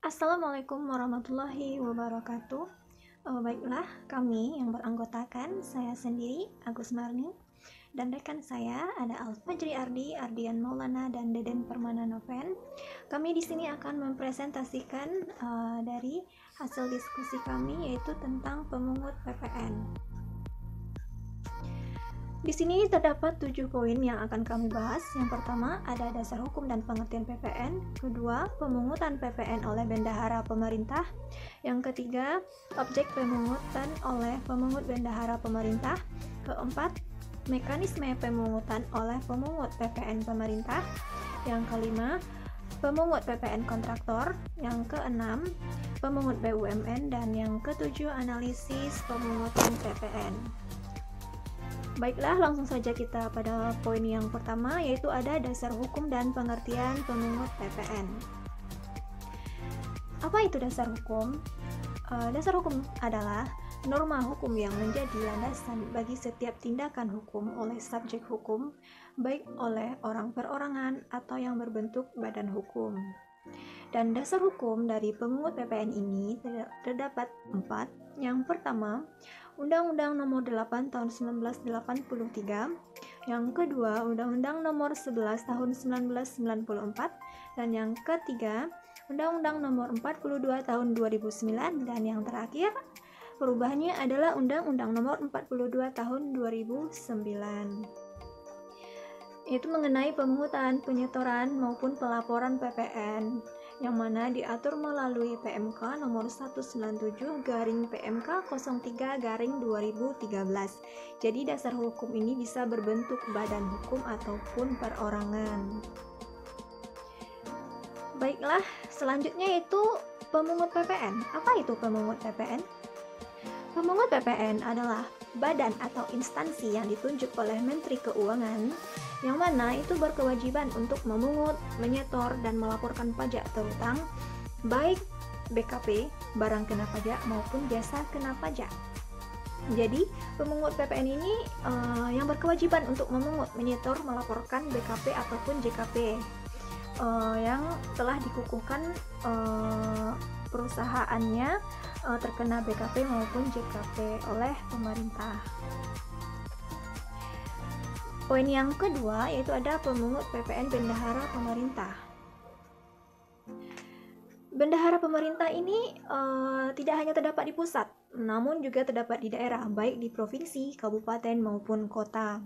Assalamualaikum warahmatullahi wabarakatuh. Baiklah, kami yang beranggotakan saya sendiri, Agus Marni, dan rekan saya ada Al-Fajri Ardi, Ardian Maulana, dan Deden Permana Noven. Kami di sini akan mempresentasikan dari hasil diskusi kami, yaitu tentang pemungut PPN. Di sini terdapat 7 poin yang akan kami bahas. Yang pertama, ada dasar hukum dan pengertian PPN. Kedua, pemungutan PPN oleh bendahara pemerintah. Yang ketiga, objek pemungutan oleh pemungut bendahara pemerintah. Keempat, mekanisme pemungutan oleh pemungut PPN pemerintah. Yang kelima, pemungut PPN kontraktor. Yang keenam, pemungut BUMN. Dan yang ketujuh, analisis pemungutan PPN. Baiklah, langsung saja kita pada poin yang pertama, yaitu ada dasar hukum dan pengertian pemungut PPN. Apa itu dasar hukum? Dasar hukum adalah norma hukum yang menjadi landasan bagi setiap tindakan hukum oleh subjek hukum, baik oleh orang perorangan atau yang berbentuk badan hukum. Dan dasar hukum dari pemungut PPN ini terdapat 4. Yang pertama, Undang-Undang Nomor 8 Tahun 1983. Yang kedua, Undang-Undang Nomor 11 Tahun 1994. Dan yang ketiga, Undang-Undang Nomor 42 Tahun 2009. Dan yang terakhir, perubahannya adalah Undang-Undang Nomor 42 Tahun 2009. Itu mengenai pemungutan, penyetoran maupun pelaporan PPN, yang mana diatur melalui PMK nomor 197/PMK03/2013. Jadi dasar hukum ini bisa berbentuk badan hukum ataupun perorangan. Baiklah, selanjutnya itu pemungut PPN. Apa itu pemungut PPN? Pemungut PPN adalah badan atau instansi yang ditunjuk oleh Menteri Keuangan, yang mana itu berkewajiban untuk memungut, menyetor, dan melaporkan pajak terutang, baik BKP, barang kena pajak, maupun jasa kena pajak. Jadi, pemungut PPN ini yang berkewajiban untuk memungut, menyetor, melaporkan BKP ataupun JKP yang telah dikukuhkan perusahaannya terkena BKP maupun JKP oleh pemerintah. Poin yang kedua yaitu ada pemungut PPN bendahara pemerintah. Bendahara pemerintah ini tidak hanya terdapat di pusat, namun juga terdapat di daerah, baik di provinsi, kabupaten maupun kota.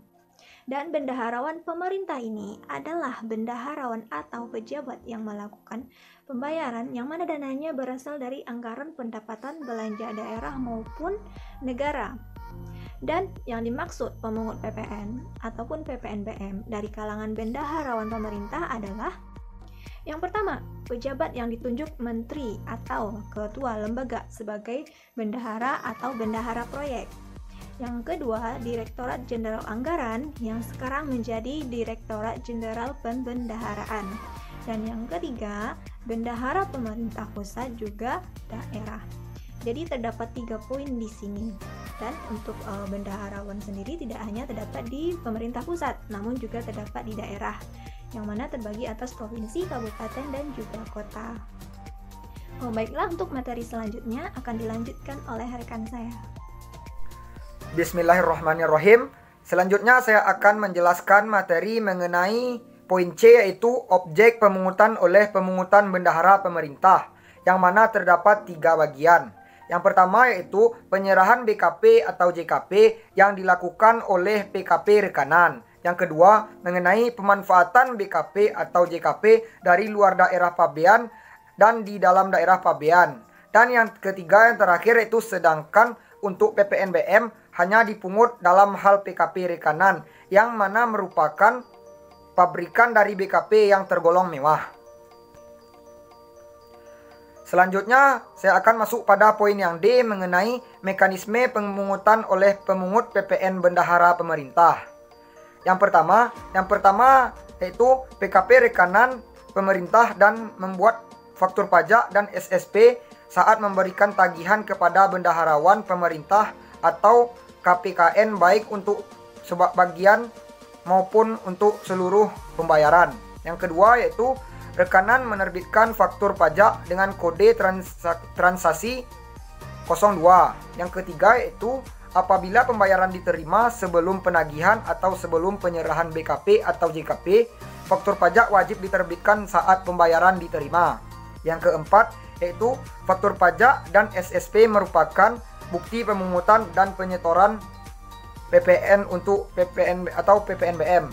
Dan bendaharawan pemerintah ini adalah bendaharawan atau pejabat yang melakukan pembayaran yang mana dananya berasal dari anggaran pendapatan belanja daerah maupun negara. Dan yang dimaksud pemungut PPN ataupun PPNBM dari kalangan bendaharawan pemerintah adalah yang pertama, pejabat yang ditunjuk menteri atau ketua lembaga sebagai bendahara atau bendahara proyek. Yang kedua, Direktorat Jenderal Anggaran yang sekarang menjadi Direktorat Jenderal Pembendaharaan. Dan yang ketiga, bendahara pemerintah pusat juga daerah. Jadi terdapat 3 poin di sini. Dan untuk bendaharawan sendiri tidak hanya terdapat di pemerintah pusat, namun juga terdapat di daerah, yang mana terbagi atas provinsi, kabupaten, dan juga kota. Baiklah, untuk materi selanjutnya akan dilanjutkan oleh rekan saya. Bismillahirrahmanirrahim. Selanjutnya saya akan menjelaskan materi mengenai poin C, yaitu objek pemungutan oleh pemungutan bendahara pemerintah, yang mana terdapat 3 bagian. Yang pertama yaitu penyerahan BKP atau JKP yang dilakukan oleh PKP rekanan. Yang kedua mengenai pemanfaatan BKP atau JKP dari luar daerah pabean dan di dalam daerah pabean. Dan yang ketiga yang terakhir yaitu sedangkan untuk PPNBM hanya dipungut dalam hal PKP rekanan, yang mana merupakan pabrikan dari BKP yang tergolong mewah. Selanjutnya, saya akan masuk pada poin yang D mengenai mekanisme pemungutan oleh pemungut PPN bendahara pemerintah. Yang pertama yaitu PKP rekanan pemerintah dan membuat faktur pajak dan SSP saat memberikan tagihan kepada bendaharawan pemerintah atau KPKN, baik untuk sebagian maupun untuk seluruh pembayaran. Yang kedua yaitu rekanan menerbitkan faktur pajak dengan kode transaksi 02. Yang ketiga yaitu apabila pembayaran diterima sebelum penagihan atau sebelum penyerahan BKP atau JKP, faktur pajak wajib diterbitkan saat pembayaran diterima. Yang keempat yaitu faktur pajak dan SSP merupakan bukti pemungutan dan penyetoran PPN untuk PPN atau PPNBM.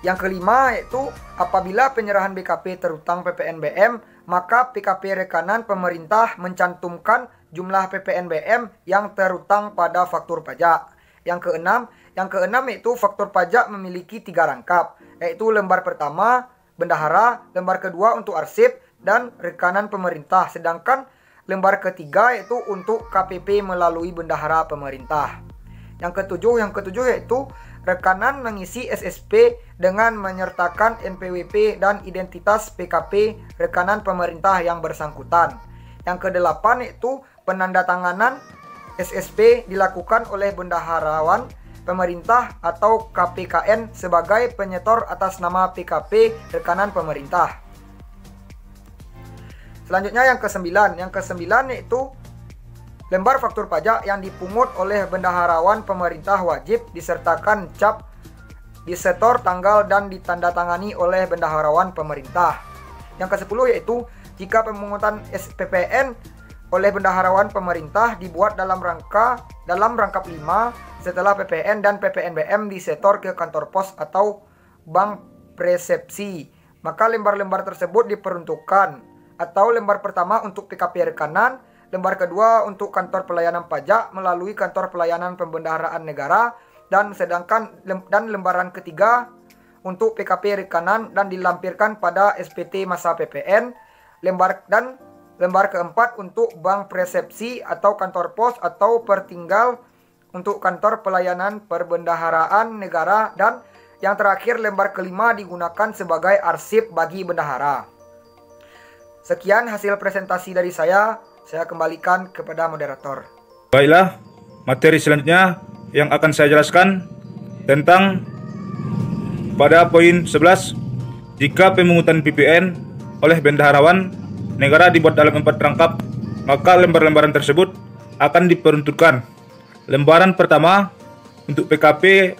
Yang kelima yaitu apabila penyerahan BKP terutang PPNBM, maka PKP rekanan pemerintah mencantumkan jumlah PPNBM yang terutang pada faktur pajak. Yang keenam yaitu faktur pajak memiliki 3 rangkap, yaitu lembar pertama bendahara, lembar kedua untuk arsip dan rekanan pemerintah, sedangkan lembar ketiga yaitu untuk KPP melalui bendahara pemerintah. Yang ketujuh yaitu rekanan mengisi SSP dengan menyertakan NPWP dan identitas PKP rekanan pemerintah yang bersangkutan. Yang kedelapan yaitu penandatanganan SSP dilakukan oleh bendaharawan pemerintah atau KPKN sebagai penyetor atas nama PKP rekanan pemerintah. Selanjutnya yang kesembilan yaitu lembar faktur pajak yang dipungut oleh bendaharawan pemerintah wajib disertakan cap disetor tanggal dan ditandatangani oleh bendaharawan pemerintah. Yang ke-10 yaitu jika pemungutan SPPN oleh bendaharawan pemerintah dibuat dalam rangkap 5 setelah PPN dan PPNBM disetor ke kantor pos atau bank persepsi, maka lembar-lembar tersebut diperuntukkan atau lembar pertama untuk PKP rekanan, lembar kedua untuk kantor pelayanan pajak melalui kantor pelayanan pembendaharaan negara, dan lembaran ketiga untuk PKP rekanan dan dilampirkan pada SPT masa PPN, lembar keempat untuk bank persepsi atau kantor pos atau pertinggal untuk kantor pelayanan perbendaharaan negara, dan yang terakhir lembar kelima digunakan sebagai arsip bagi bendahara. Sekian hasil presentasi dari saya kembalikan kepada moderator. Baiklah, materi selanjutnya yang akan saya jelaskan tentang pada poin 11, jika pemungutan PPN oleh bendaharawan negara dibuat dalam 4 rangkap, maka lembar-lembaran tersebut akan diperuntukkan. Lembaran pertama untuk PKP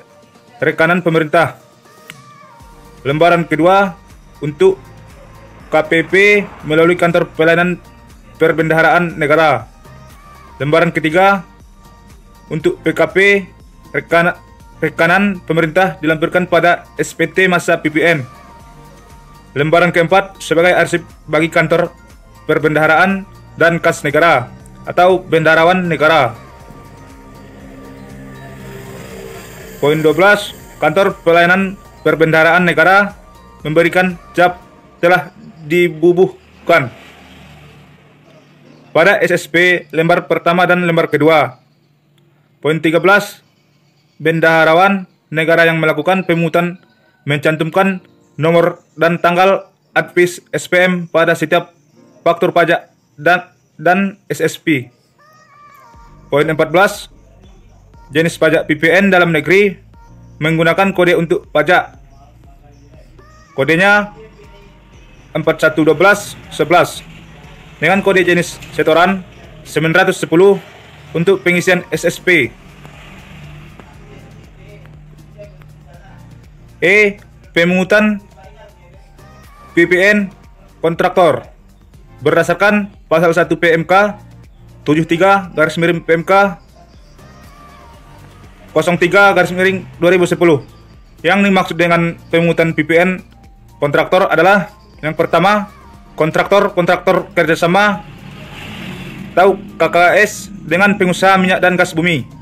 rekanan pemerintah. Lembaran kedua untuk KPP melalui kantor pelayanan perbendaharaan negara. Lembaran ketiga untuk PKP rekanan pemerintah dilampirkan pada SPT masa PPN. Lembaran keempat sebagai arsip bagi kantor perbendaharaan dan kas negara atau bendaharawan negara. Poin 12, kantor pelayanan perbendaharaan negara memberikan cap telah dibubuhkan pada SSP lembar pertama dan lembar kedua. Poin 13, bendaharawan negara yang melakukan pemungutan mencantumkan nomor dan tanggal advis SPM pada setiap faktur pajak dan SSP. Poin 14, jenis pajak PPN dalam negeri menggunakan kode untuk pajak. Kodenya 411211 dengan kode jenis setoran 910 untuk pengisian SSP. Pemungutan PPN kontraktor berdasarkan pasal 1 PMK 73/PMK 03/2010. Yang dimaksud dengan pemungutan PPN kontraktor adalah yang pertama, kontraktor kerjasama atau KKS dengan pengusaha minyak dan gas bumi.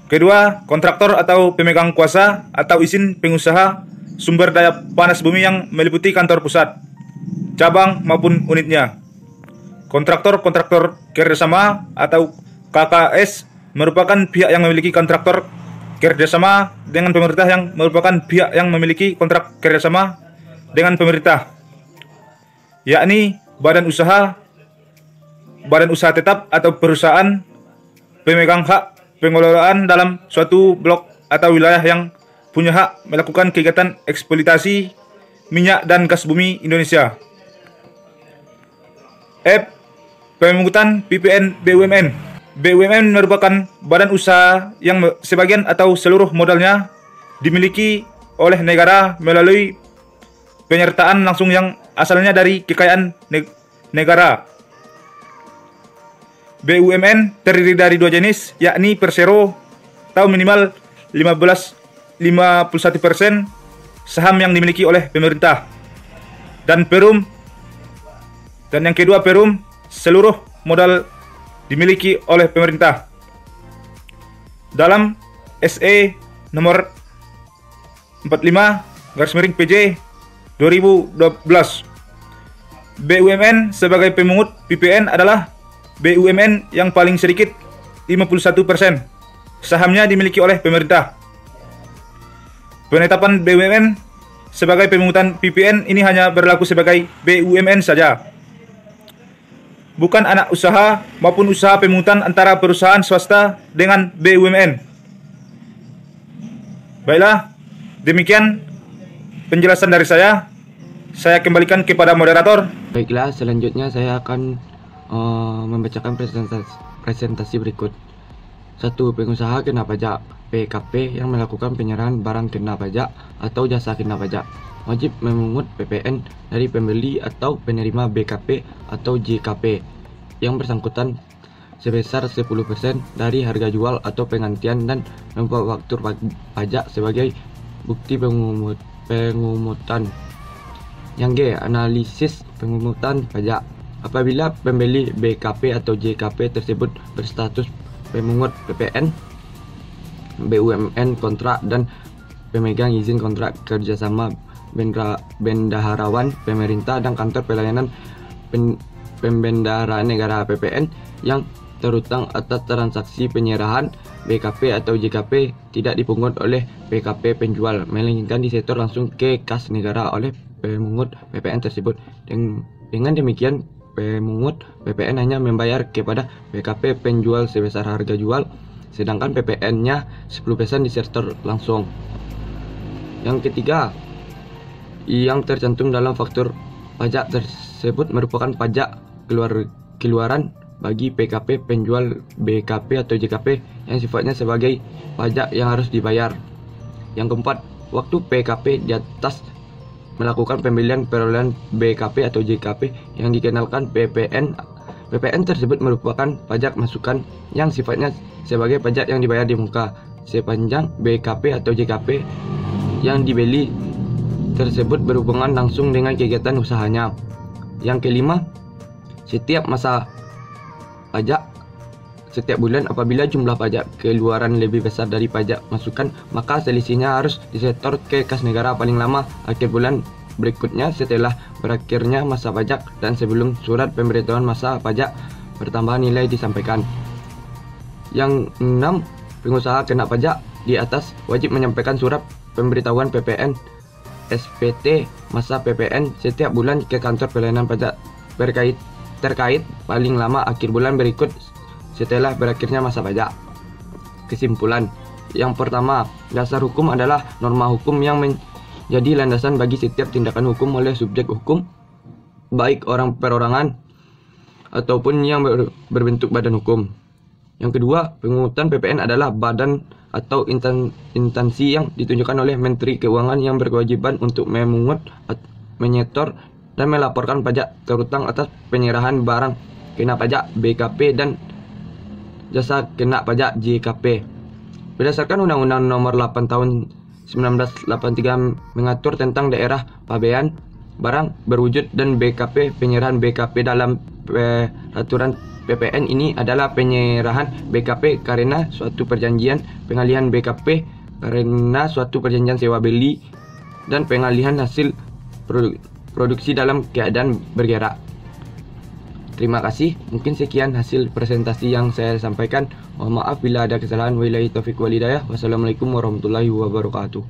Kedua, kontraktor atau pemegang kuasa atau izin pengusaha sumber daya panas bumi yang meliputi kantor pusat, cabang maupun unitnya. Kontraktor kerjasama atau KKS merupakan pihak yang memiliki kontraktor kerjasama dengan pemerintah yang merupakan pihak yang memiliki kontrak kerjasama dengan pemerintah, yakni badan usaha tetap atau perusahaan pemegang hak pengelolaan dalam suatu blok atau wilayah yang punya hak melakukan kegiatan eksploitasi Minyak dan Gas Bumi Indonesia. F. Pemungutan PPN BUMN. BUMN merupakan badan usaha yang sebagian atau seluruh modalnya dimiliki oleh negara melalui penyertaan langsung yang asalnya dari kekayaan negara. BUMN terdiri dari dua jenis, yakni persero atau minimal 51% saham yang dimiliki oleh pemerintah, dan perum, dan yang kedua perum, seluruh modal dimiliki oleh pemerintah. Dalam SE nomor 45/PJ 2012, BUMN sebagai pemungut PPN adalah BUMN yang paling sedikit 51% sahamnya dimiliki oleh pemerintah. Penetapan BUMN sebagai pemungutan PPN ini hanya berlaku sebagai BUMN saja, bukan anak usaha maupun usaha pemungutan antara perusahaan swasta dengan BUMN. Baiklah, demikian penjelasan dari saya. Saya kembalikan kepada moderator. Baiklah, selanjutnya saya akan membacakan presentasi berikut. 1. Pengusaha kena pajak. PKP yang melakukan penyerahan barang kena pajak atau jasa kena pajak wajib memungut PPN dari pembeli atau penerima BKP atau JKP yang bersangkutan sebesar 10% dari harga jual atau penggantian dan membuat faktur pajak sebagai bukti pengumutan. Yang G. Analisis pengumutan pajak. Apabila pembeli BKP atau JKP tersebut berstatus pemungut PPN, BUMN kontrak dan pemegang izin kontrak kerjasama bendaharawan pemerintah dan kantor pelayanan pembendaharaan negara PPN yang terutang atas transaksi penyerahan BKP atau JKP tidak dipungut oleh PKP penjual, melainkan disetor langsung ke kas negara oleh pemungut PPN tersebut. Dengan demikian, pemungut PPN hanya membayar kepada PKP penjual sebesar harga jual, sedangkan PPN-nya 10% disetor langsung. Yang ketiga, yang tercantum dalam faktur pajak tersebut merupakan pajak keluaran bagi PKP penjual BKP atau JKP yang sifatnya sebagai pajak yang harus dibayar. Yang keempat, waktu PKP di atas melakukan pembelian perolehan BKP atau JKP yang dikenalkan PPN. PPN tersebut merupakan pajak masukan yang sifatnya sebagai pajak yang dibayar di muka sepanjang BKP atau JKP yang dibeli tersebut berhubungan langsung dengan kegiatan usahanya. Yang kelima, setiap masa pajak setiap bulan apabila jumlah pajak keluaran lebih besar dari pajak masukan, maka selisihnya harus disetor ke kas negara paling lama akhir bulan berikutnya setelah berakhirnya masa pajak dan sebelum surat pemberitahuan masa pajak bertambahan nilai disampaikan. Yang 6, pengusaha kena pajak di atas wajib menyampaikan surat pemberitahuan PPN SPT masa PPN setiap bulan ke kantor pelayanan pajak terkait paling lama akhir bulan berikut setelah berakhirnya masa pajak. Kesimpulan. Yang pertama, dasar hukum adalah norma hukum yang menjadi landasan bagi setiap tindakan hukum oleh subjek hukum, baik orang perorangan ataupun yang berbentuk badan hukum. Yang kedua, pemungutan PPN adalah badan atau instansi yang ditunjukkan oleh Menteri Keuangan yang berkewajiban untuk memungut, menyetor, dan melaporkan pajak terutang atas penyerahan barang kena pajak BKP dan jasa kena pajak JKP. Berdasarkan Undang-Undang Nomor 8 Tahun 1983 mengatur tentang daerah pabean barang berwujud dan BKP, penyerahan BKP dalam peraturan PPN ini adalah penyerahan BKP karena suatu perjanjian, pengalihan BKP karena suatu perjanjian sewa beli, dan pengalihan hasil produksi dalam keadaan bergerak. Terima kasih. Mungkin sekian hasil presentasi yang saya sampaikan. Mohon maaf bila ada kesalahan. Wabillahi taufiq wal hidayah. Wassalamualaikum warahmatullahi wabarakatuh.